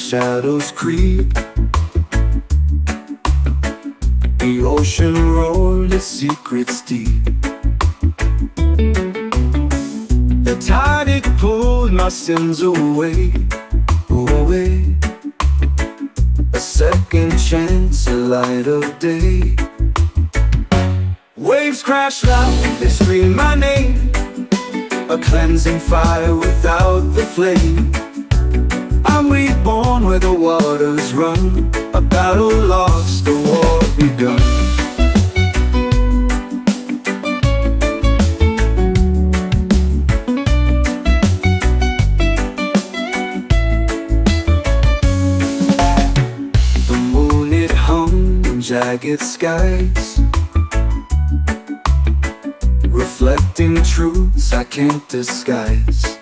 shadows creep. The ocean roared its secrets deep. The tide it pulled my sins away, away. A second chance, a light of day. Waves crash loud, they scream my name. A cleansing fire without the flame. I'm reborn where the waters run. A battle lost, a war begun. The moon it hung in jagged skies, reflecting truths I can't disguise.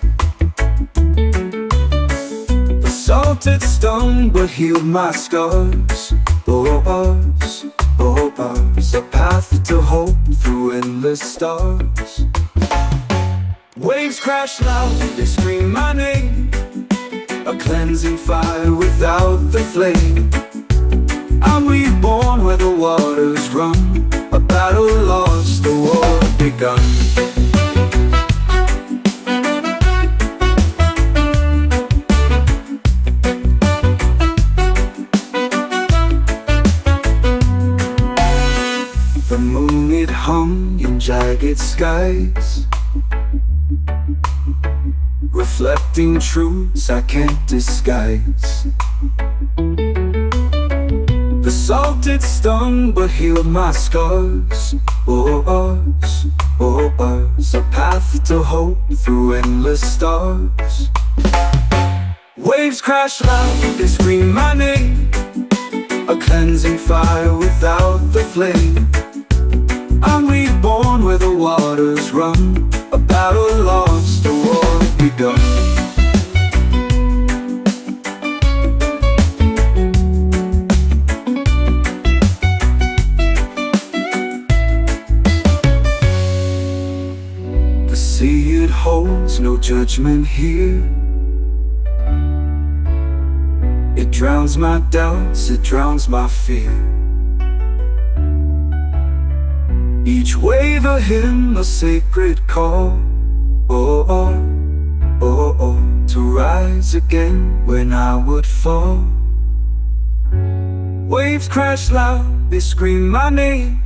The salt it stung but healed my scars. Oh, bars, oh, bars. A path to hope through endless stars. Waves crash loud, they scream my name. A cleansing fire without the flame. I'm reborn where the waters run. A battle lost, a war begun. The moon it hung in jagged skies, reflecting truths I can't disguise. The salt it stung but healed my scars. Oh, bars, oh, bars. A path to hope through endless stars. Waves crash loud, they scream my name. A cleansing fire without the flame. I'm reborn where the waters run. A battle lost, a war begun. The sea it holds no judgment here. It drowns my doubts, it drowns my fear. Each wave a hymn, a sacred call. Oh, oh, oh, oh. To rise again when I would fall. Waves crash loud, they scream my name.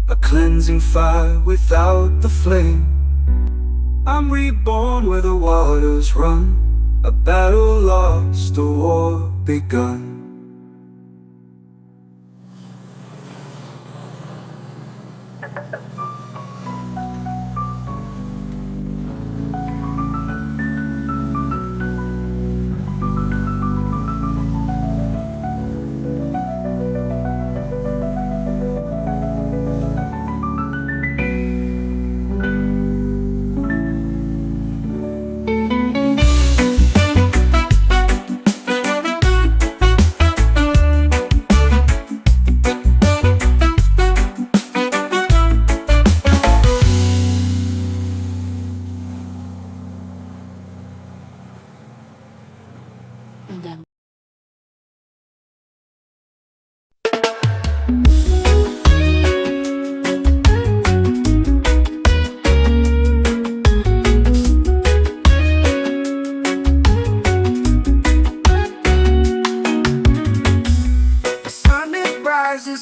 A cleansing fire without the flame. I'm reborn where the waters run. A battle lost, a war begun.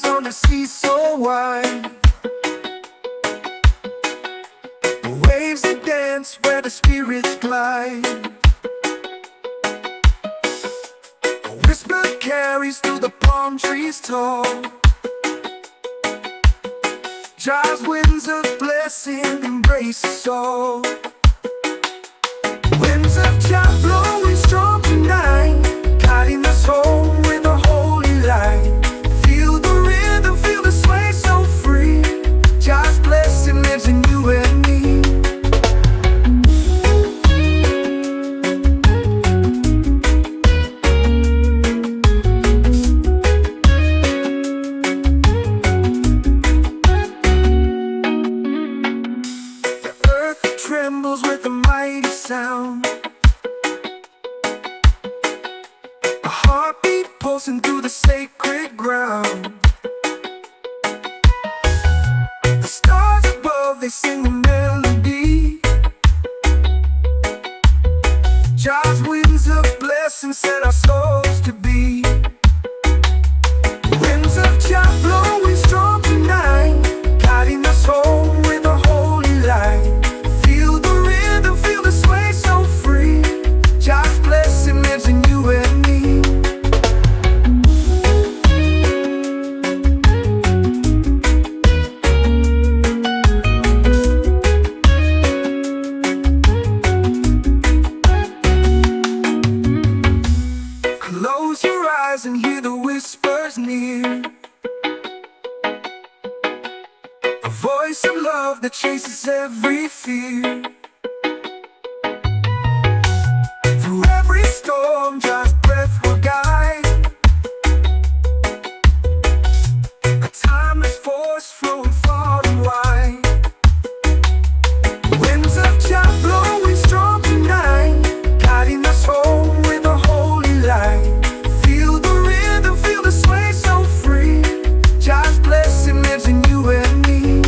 On the sea so wide, waves that dance where the spirits glide. A whisper carries through the palm trees tall. Jars winds of blessing embrace us all. Winds of Jah blowing strong tonight, guiding us home with a holy light. Feel the sway so free. God's blessing lives in you and me. The earth trembles with a mighty sound. pulsing through the sacred ground. The stars above, they sing a melody. Jah's winds of blessing set our souls to be. Winds of Jah blowing strong tonight, guiding us home with a holy light. Feel the rhythm, feel the sway so free. Jah's blessing lives in you and me. Close your eyes and hear the whispers near. A voice of love that chases every fear. Through every storm, Jah's breath will guide. A timeless force flowing far and wide. Winds of Jah blowing strong tonight, guiding us home with a holy light. Feel the rhythm, feel the sway so free. Jah's blessing lives in you and me.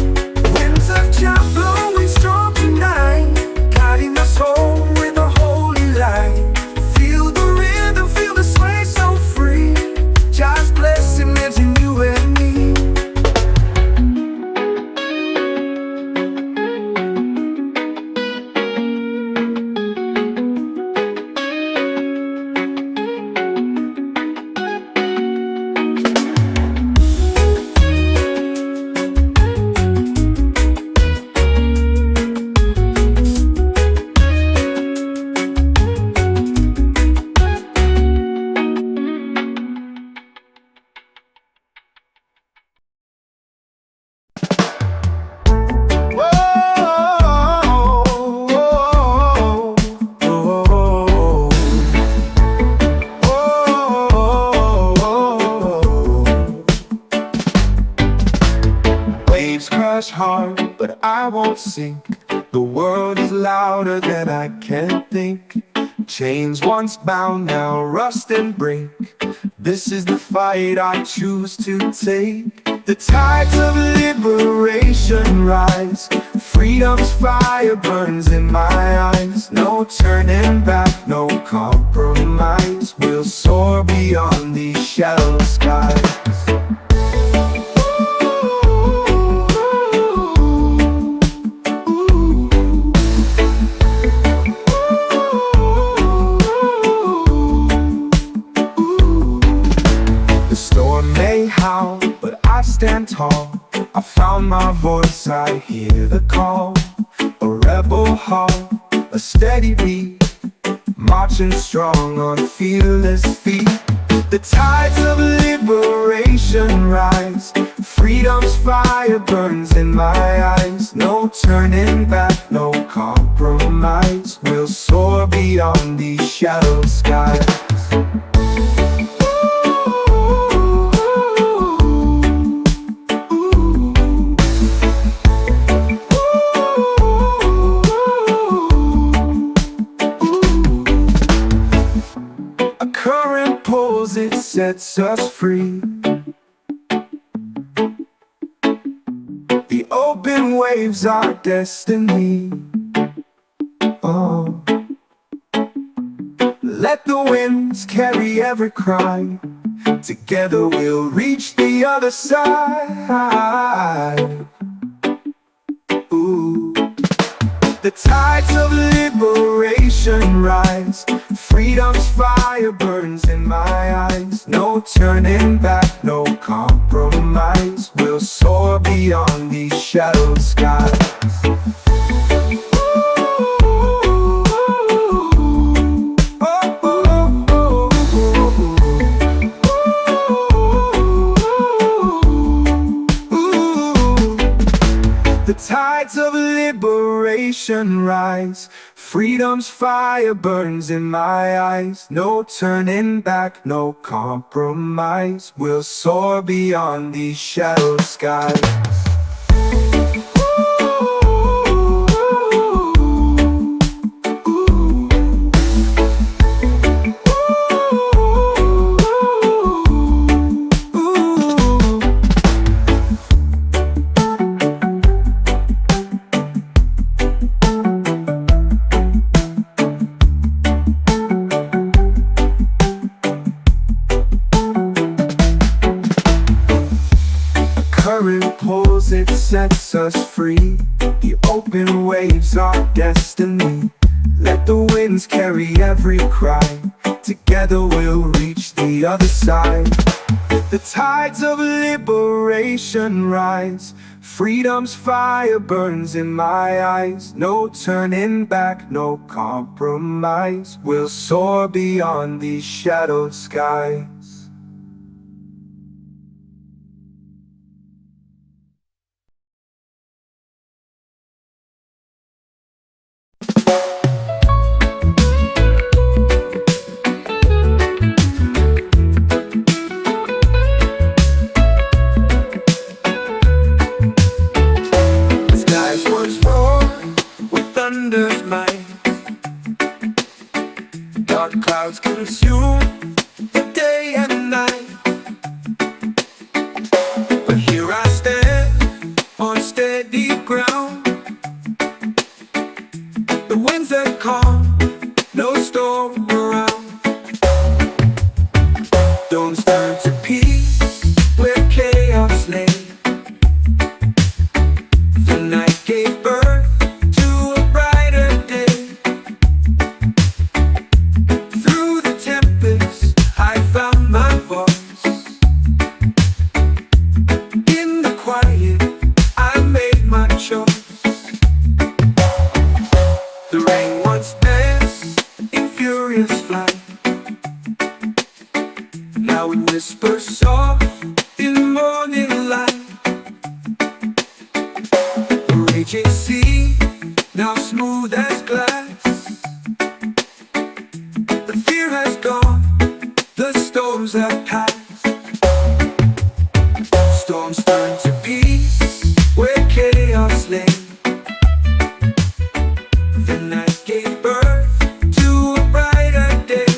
Winds of Jah blowing strong tonight, guiding us home with a holy light. Feel the rhythm, feel the sway so free. Jah's blessing lives in you and me. Waves crash hard, but I won't sink. The world is louder than I can think. Chains once bound, now rust and brink. This is the fight I choose to take. The tides of liberation rise. Freedom's fire burns in my eyes. No turning back, no compromise. We'll soar beyond these shallow skies. The storm may howl, but I stand tall. I found my voice, I hear the call. A rebel heart, a steady beat, marching strong on fearless feet. The tides of liberation rise. Freedom's fire burns in my eyes. No turning back, no compromise. We'll soar beyond these shallow skies. Current pulls, it sets us free. The open waves are destiny. Oh, let the winds carry every cry. Together we'll reach the other side. Ooh. The tides of liberation rise. Freedom's fire burns in my eyes. No turning back, no compromise. We'll soar beyond these shallow skies. The tides of liberation rise. Freedom's fire burns in my eyes. No turning back, no compromise. We'll soar beyond these shallow skies. sets us free. The open waves are destiny. Let the winds carry every cry. Together we'll reach the other side. The tides of liberation rise. Freedom's fire burns in my eyes. No turning back, no compromise. We'll soar beyond these shadowed skies. Thunder's might. Dark clouds consume the day and night. But here I stand on steady ground. The winds are calm, no storm around. Storms turn to peace where chaos lay. The night gave birth to a brighter day. Through the tempest, I found my voice. In the quiet, I made my choice. The rain once danced in furious flight. Now it whispers soft in morning light. The raging sea, now smooth as glass. The fear has gone, the storms have passed. Storms turn to peace where chaos lay. The night gave birth to a brighter day.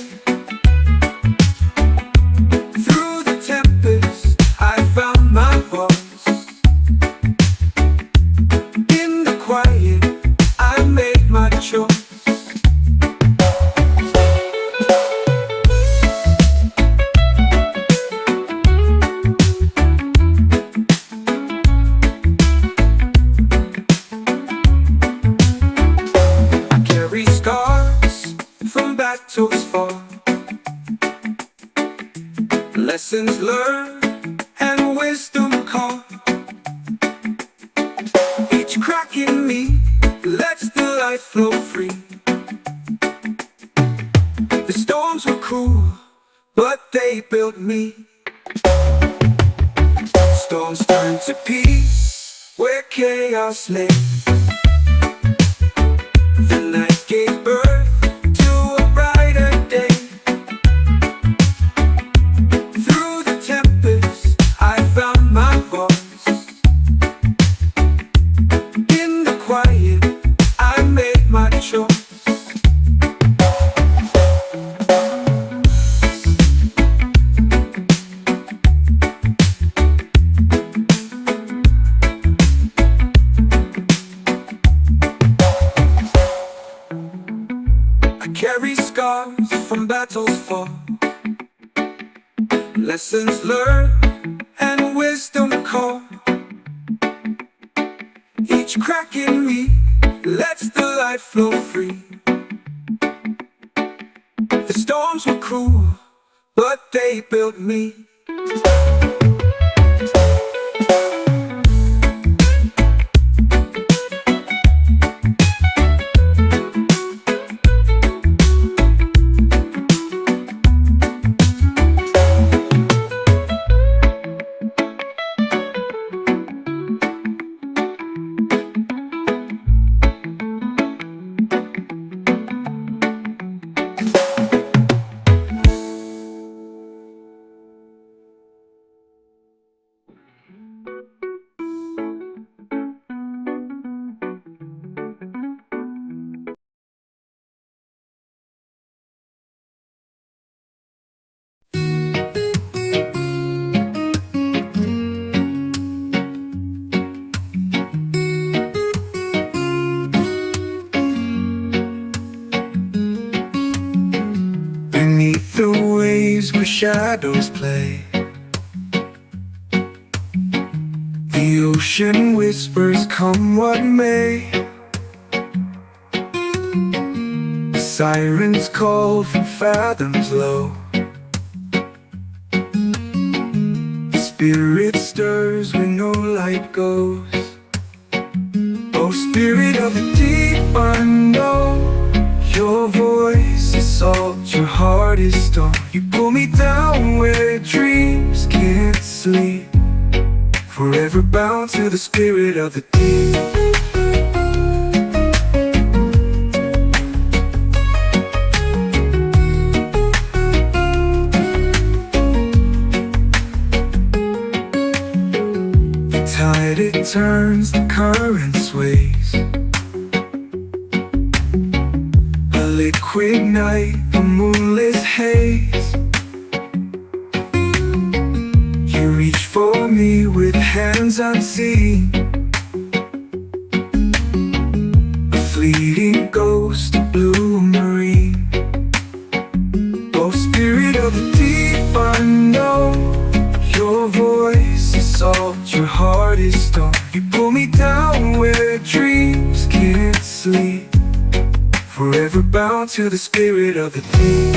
Through the tempest, I found my voice. In the quiet, I made my choice. I carry scars from battles fought, lessons learned and wisdom caught. Each crack in me lets the light flow free. The storms were cruel, but they built me. Storms turn to peace where chaos lay. The night gave birth to a brighter day. Through the tempest, I found my voice. In the quiet, I made my choice. I carry scars from battles fought, lessons learned and wisdom caught. Each crack in me lets the light flow free. The storms were cruel, but they built me. Beneath the waves where shadows play, the ocean ocean whispers, come what may. The sirens call from fathoms low. The spirit stirs where no light goes. Oh, spirit of the deep, I know your voice is salt, your heart is stone. You pull me down where dreams can't sleep, forever bound to the spirit of the deep. The tide it turns, the current sways. A liquid night, a moonless haze. You reach for me with hands unseen. A fleeting ghost, a blue marine. Oh, spirit of the deep, I know your voice is salt, your heart is stone. You pull me down where dreams can't sleep, forever bound to the spirit of the deep.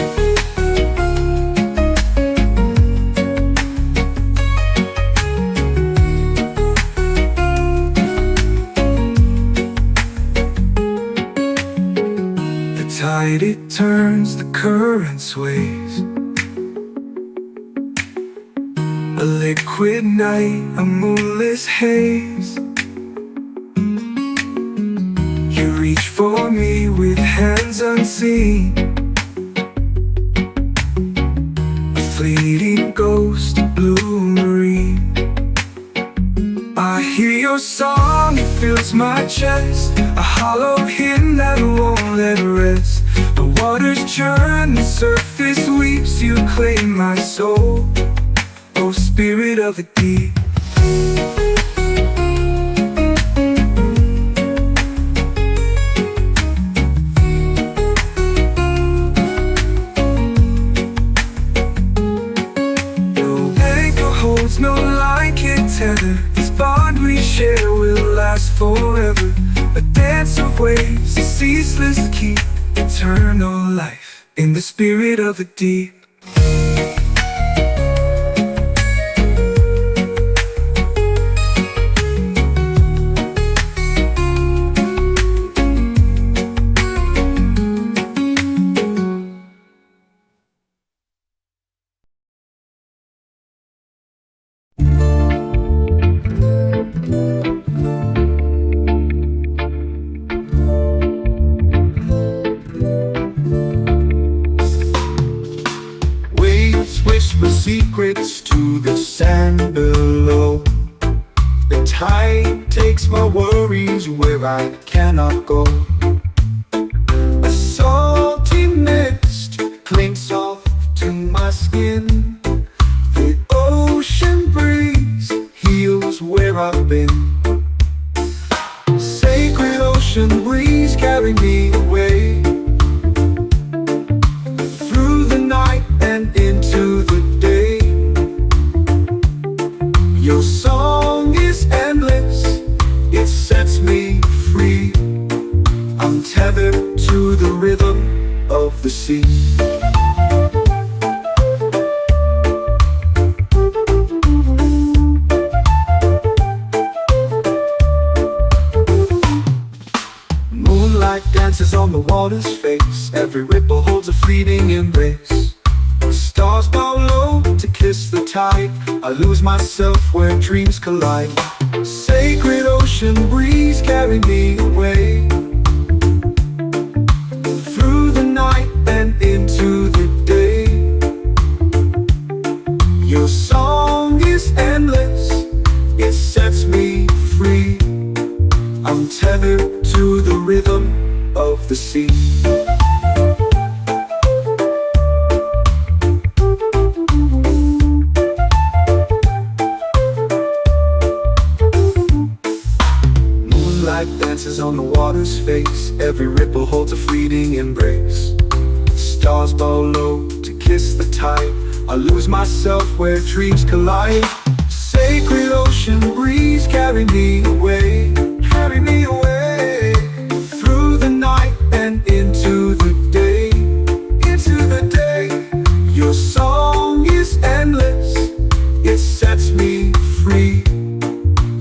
Tide it turns, the current sways. A liquid night, a moonless haze. You reach for me with hands unseen. A fleeting ghost, a blue marine. I hear your song, it fills my chest. A hollow hymn that won't let rest. The waters churn, the surface weeps. You claim my soul, oh, spirit of the deep. No anchor holds, no line can tether. This bond we share will last forever. A dance of waves, a ceaseless key. Eternal life in the spirit of the deep. Whisper secrets to the sand below. The tide takes my worries where I cannot go. A salty mist clings soft to my skin. The ocean breeze heals where I've been. Sacred ocean breeze, carry me away through the night and into the day. Your song is endless, it sets me free. I'm tethered to the rhythm of the sea. Moonlight dances on the water's face. Every ripple holds a fleeting embrace. Stars bow low to kiss the tide. I lose myself where dreams collide. Sacred ocean breeze, carry me away through the night and into the day. Your song is endless, it sets me free. I'm tethered to the rhythm of the sea. Moonlight dances on the water's face. Every ripple holds a fleeting embrace. Stars bow low to kiss the tide. I lose myself where dreams collide. Sacred ocean breeze, carry me away, carry me away, through the night and into the day, into the day. Your song is endless, it sets me free.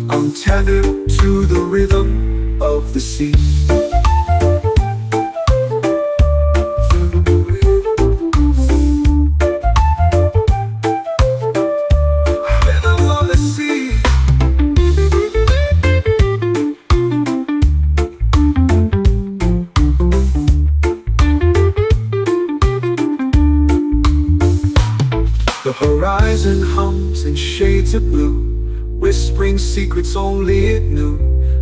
I'm tethered to the rhythm of the sea. The horizon hums in shades of blue, whispering secrets only it knew.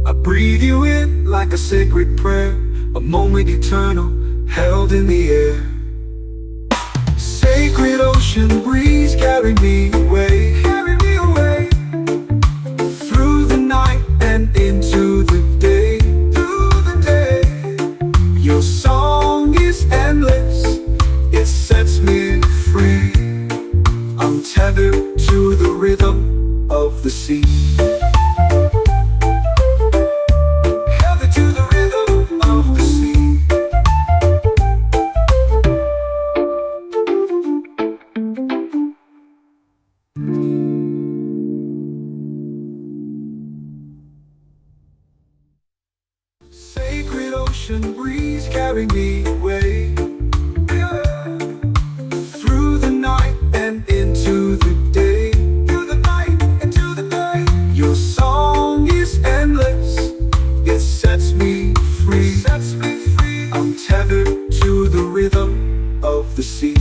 I breathe you in like a sacred prayer, a moment eternal held in the air. Sacred ocean breeze, carry me away, through the night and into the day, through the day. Your song is endless, it sets me free. I'm tethered to the rhythm of the sea. Tethered to the rhythm of the sea. Sacred ocean breeze, carry me away, through the night and into the day, through the night into the day. Your song is endless, it sets me free, sets me free. I'm tethered to the rhythm of the sea.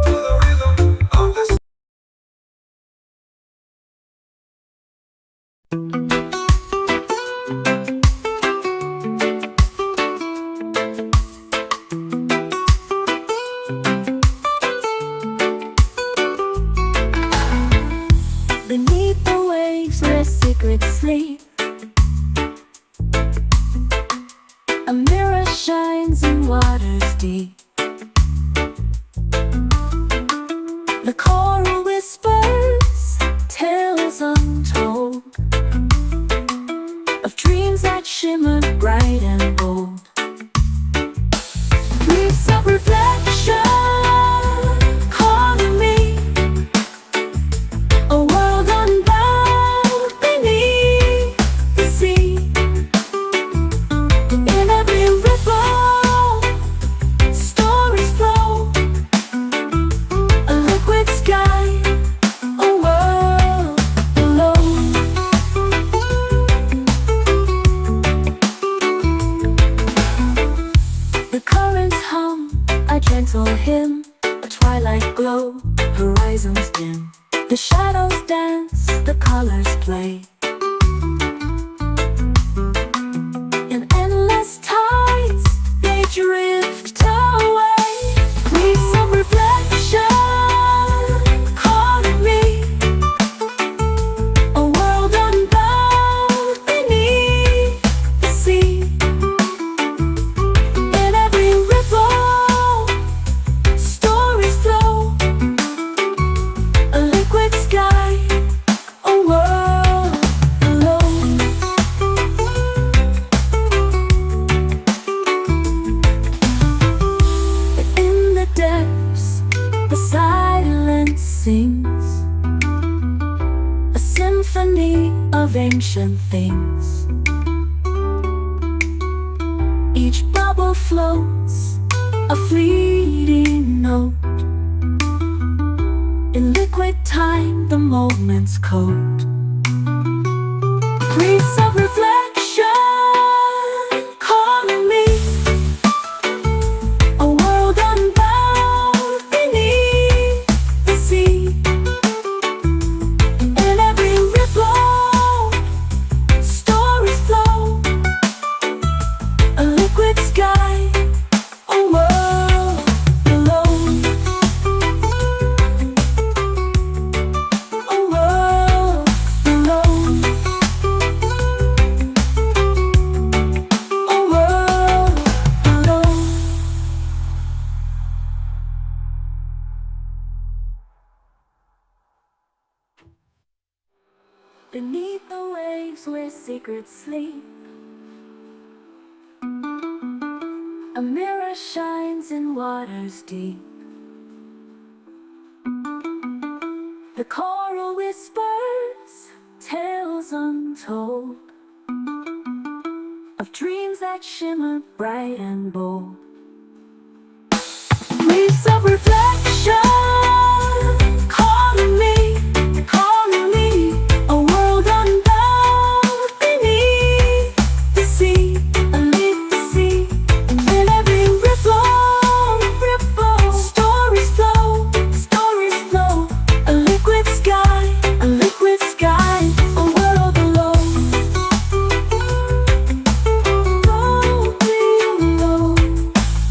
To the rhythm of the sea. Beneath the waves where secrets sleep, a mirror shines in waters deep. The coral whispers tales untold of dreams that shimmered bright and bold. Reefs of reflection calling me, a world unbound beneath the sea. In every ripple, stories flow, a liquid sky, a world below. The currents hum a gentle hymn, a twilight glow, horizons dim. The shadows dance, the colors play. In endless tides, they drift away. Reefs of reflection calling me, a world unbound beneath the sea. In every ripple, stories flow, a liquid sky, a world below. In the depths, the silence sings, a symphony of ancient things. Each bubble floats a fleeting note. In liquid time, the moments code. Reefs of reflection calling me, a world unbound beneath the sea. In every ripple, stories flow, a liquid sky, a world below. A world below. Beneath the waves where secrets sleep, a mirror shines in waters deep. The coral whispers tales untold of dreams that shimmer bright and bold. Leaves of reflection calling me, a world unbound beneath the sea, beneath the sea. And in every ripple, stories flow, a liquid sky, a world below.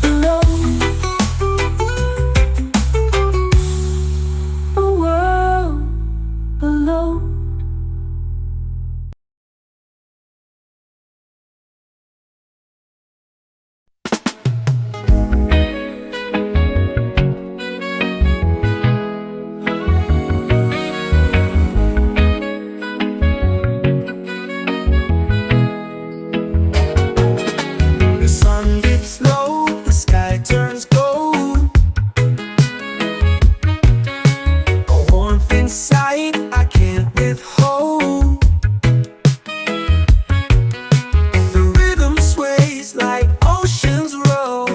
Below. A world below. The sun dips low, the sky turns gold. A warmth inside I can't withhold. The rhythm sways like oceans roll.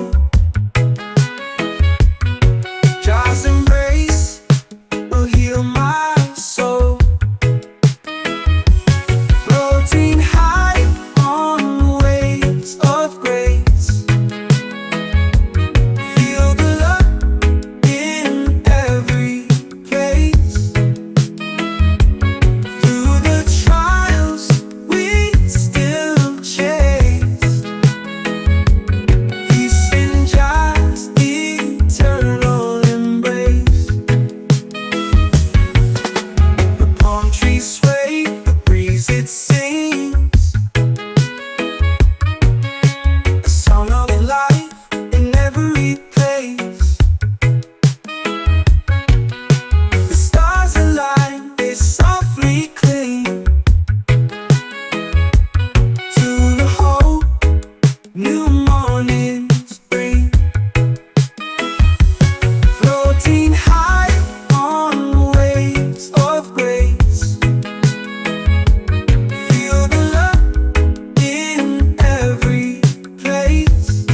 Jaw's embrace will heal my soul. Floating high on waves of grace. Feel the love in every place. Through the trials we still chase. Peace in just eternal embrace. The palm trees sway, the breeze it sings. A song of life in every place. The stars align, they softly cling to the hope new mornings bring. Floating high on waves of grace. Feel the love in every place.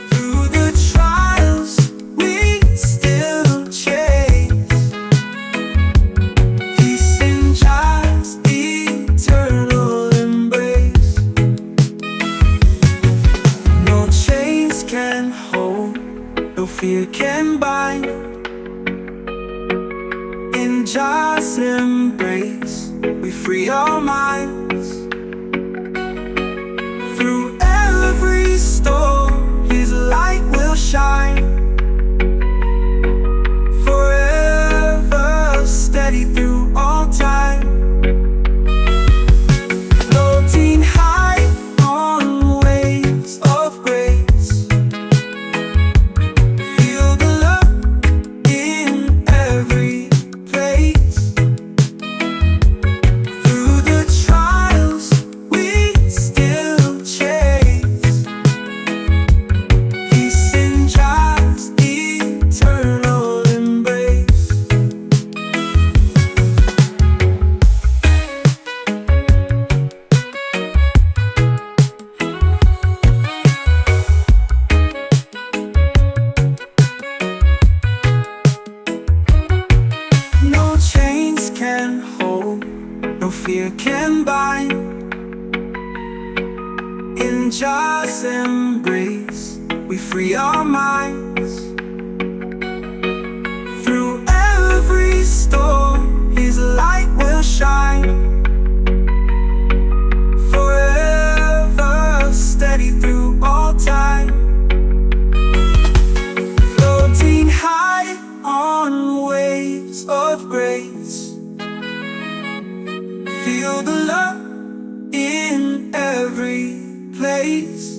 Through the trials we still chase. Peace in just eternal embrace. No chains can hold, no fear can bind. In just embrace we free our minds. Through every storm his light will shine. Forever steady through all time. Floating high on waves of grace. Feel the love in every place. Through the trials we still chase. Peace in just eternal embrace. No chains can hold, no fear can bind. In just embrace we free our minds. Through every storm his light will shine. Forever steady through all time. Floating high on waves of grace. Feel the love in every place.